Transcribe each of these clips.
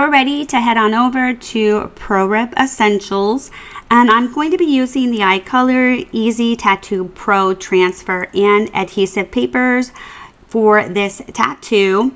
We're ready to head on over to ProRIP Essentials, and I'm going to be using the IColor Easy Tattoo Pro Transfer and Adhesive papers for this tattoo.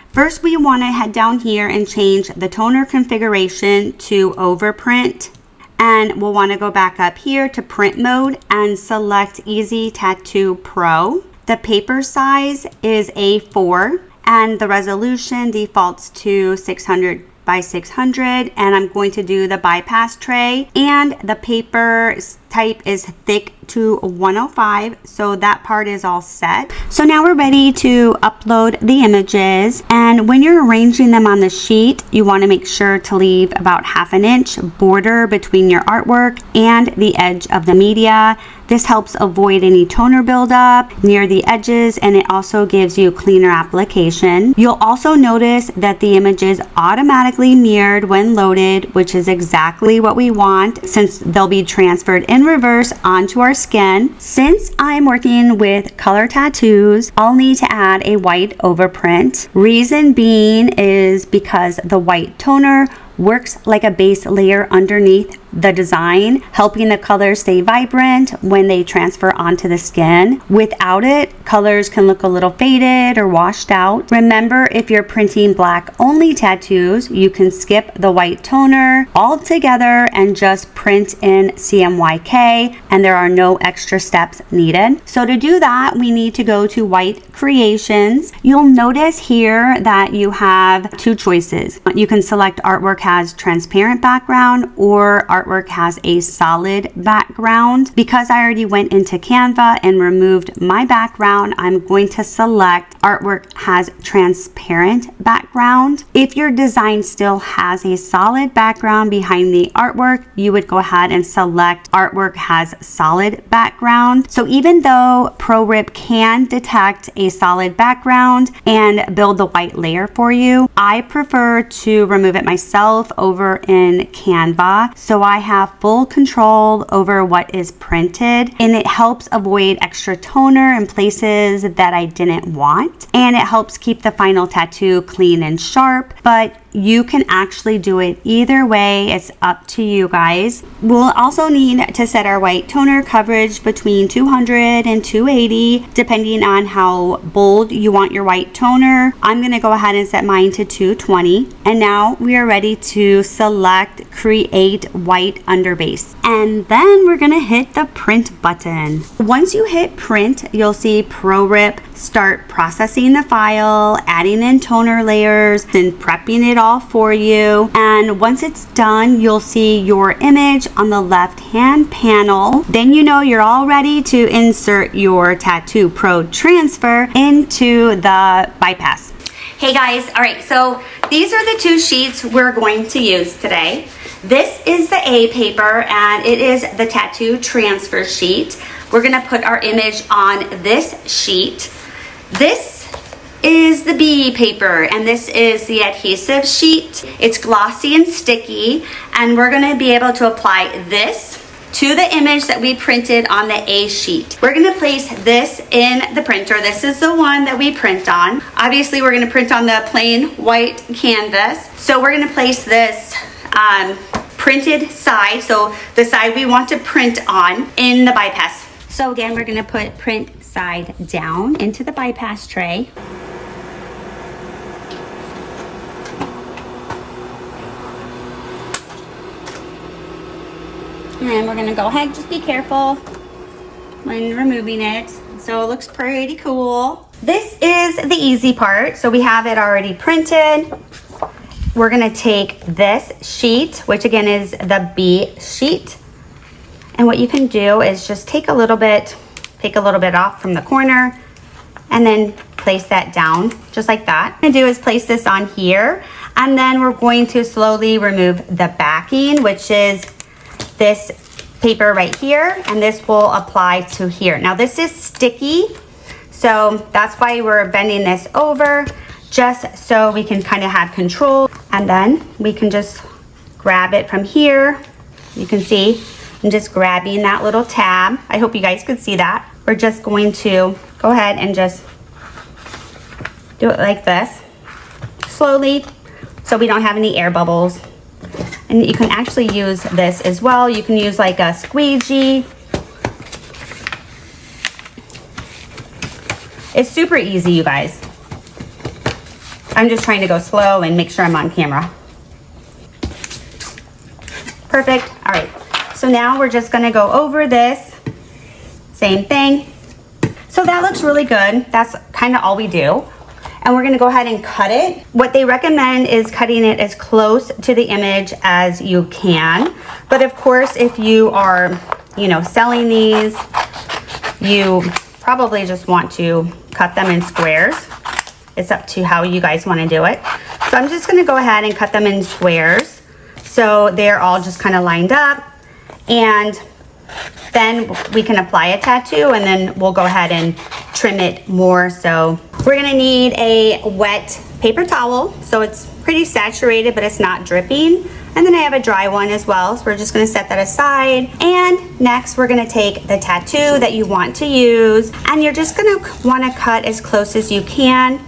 First, we want to head down here and change the toner configuration to overprint, and we'll want to go back up here to print mode and select Easy Tattoo Pro. The paper size is A4 and the resolution defaults to 600 by 600, and I'm going to do the bypass tray, and the paper type is thick to 105, so that part is all set. So now we're ready to upload the images, and when you're arranging them on the sheet, you want to make sure to leave about 1/2 inch border between your artwork and the edge of the media. This helps avoid any toner buildup near the edges, and it also gives you cleaner application. You'll also notice that the images automatically mirrored when loaded, which is exactly what we want since they'll be transferred in reverse onto our skin. Since I'm working with color tattoos, I'll need to add a white overprint. Reason being is because the white toner works like a base layer underneath the design, helping the colors stay vibrant when they transfer onto the skin. Without it, colors can look a little faded or washed out. Remember, if you're printing black only tattoos, you can skip the white toner altogether and just print in CMYK, and there are no extra steps needed. So to do that, we need to go to White Creations. You'll notice here that you have two choices. You can select artwork has transparent background or artwork has a solid background. Because I already went into Canva and removed my background, I'm going to select artwork has transparent background. If your design still has a solid background behind the artwork, you would go ahead and select artwork has solid background. So even though ProRIP can detect a solid background and build the white layer for you, I prefer to remove it myself over in Canva, so I have full control over what is printed, and it helps avoid extra toner in places that I didn't want, and it helps keep the final tattoo clean and sharp. But you can actually do it either way. It's up to you guys. We'll also need to set our white toner coverage between 200 and 280 depending on how bold you want your white toner. I'm going to go ahead and set mine to 220, and now we are ready to select create white underbase, and then we're going to hit the print button. Once you hit print, you'll see ProRIP start processing the file, adding in toner layers and prepping it all for you. And once it's done, you'll see your image on the left hand panel. Then you know you're all ready to insert your Tattoo Pro transfer into the bypass. Hey guys, all right, so these are the two sheets we're going to use today. This is the A paper, and it is the tattoo transfer sheet. We're gonna put our image on this sheet. This is the B paper, and this is the adhesive sheet. It's glossy and sticky, and we're gonna be able to apply this to the image that we printed on the A sheet. We're gonna place this in the printer. This is the one that we print on. Obviously, we're gonna print on the plain white canvas. So we're gonna place this printed side, so the side we want to print on, in the bypass. So again, we're gonna put print side down into the bypass tray. And we're gonna go ahead, just be careful when removing it. So it looks pretty cool. This is the easy part. So we have it already printed. We're gonna take this sheet, which again is the B sheet. And what you can do is just take a little bit off from the corner and then place that down just like that. What I'm gonna do is place this on here, and then we're going to slowly remove the backing, which is this paper right here, and this will apply to here. Now this is sticky, so that's why we're bending this over, just so we can kind of have control. And then we can just grab it from here. You can see I'm just grabbing that little tab. I hope you guys could see that. We're just going to go ahead and just do it like this. Slowly so we don't have any air bubbles. And you can actually use this as well. You can use like a squeegee. It's super easy, you guys. I'm just trying to go slow and make sure I'm on camera. Perfect. All right. So now we're just going to go over this. Same thing. So that looks really good. That's kind of all we do. And we're going to go ahead and cut it. What they recommend is cutting it as close to the image as you can. But of course, if you are, you know, selling these, you probably just want to cut them in squares. It's up to how you guys want to do it. So I'm just going to go ahead and cut them in squares, so they're all just kind of lined up. And then we can apply a tattoo, and then we'll go ahead and trim it more. So we're going to need a wet paper towel, so it's pretty saturated but it's not dripping. And then I have a dry one as well, so we're just going to set that aside. And next we're going to take the tattoo that you want to use, and you're just going to want to cut as close as you can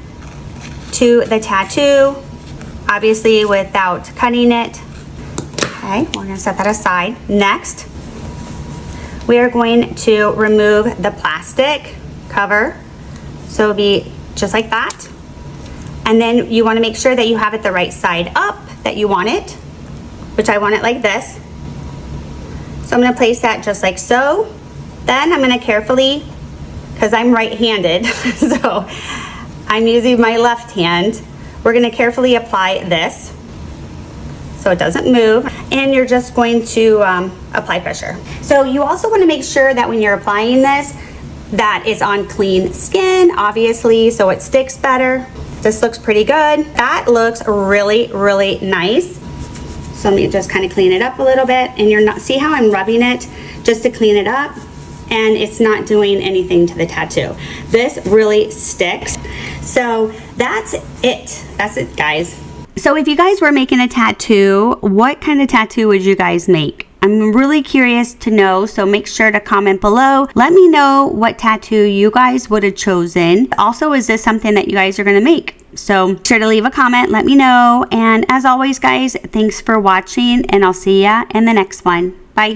to the tattoo, obviously without cutting it. Okay, we're going to set that aside. Next, we are going to remove the plastic cover, so it'll be just like that. And then you want to make sure that you have it the right side up, that you want it, which I want it like this. So I'm going to place that just like so. Then I'm going to carefully, because I'm right-handed, so I'm using my left hand, we're going to carefully apply this so it doesn't move, and you're just going to apply pressure. So you also want to make sure that when you're applying this, that it's on clean skin, obviously, so it sticks better. This looks pretty good. That looks really, really nice. So let me just kind of clean it up a little bit, and you're not, see how I'm rubbing it just to clean it up, and it's not doing anything to the tattoo. This really sticks. So that's it, guys. So if you guys were making a tattoo, what kind of tattoo would you guys make? I'm really curious to know, so make sure to comment below. Let me know what tattoo you guys would have chosen. Also, is this something that you guys are going to make? So sure to leave a comment, let me know. And as always, guys, thanks for watching, and I'll see ya in the next one. Bye.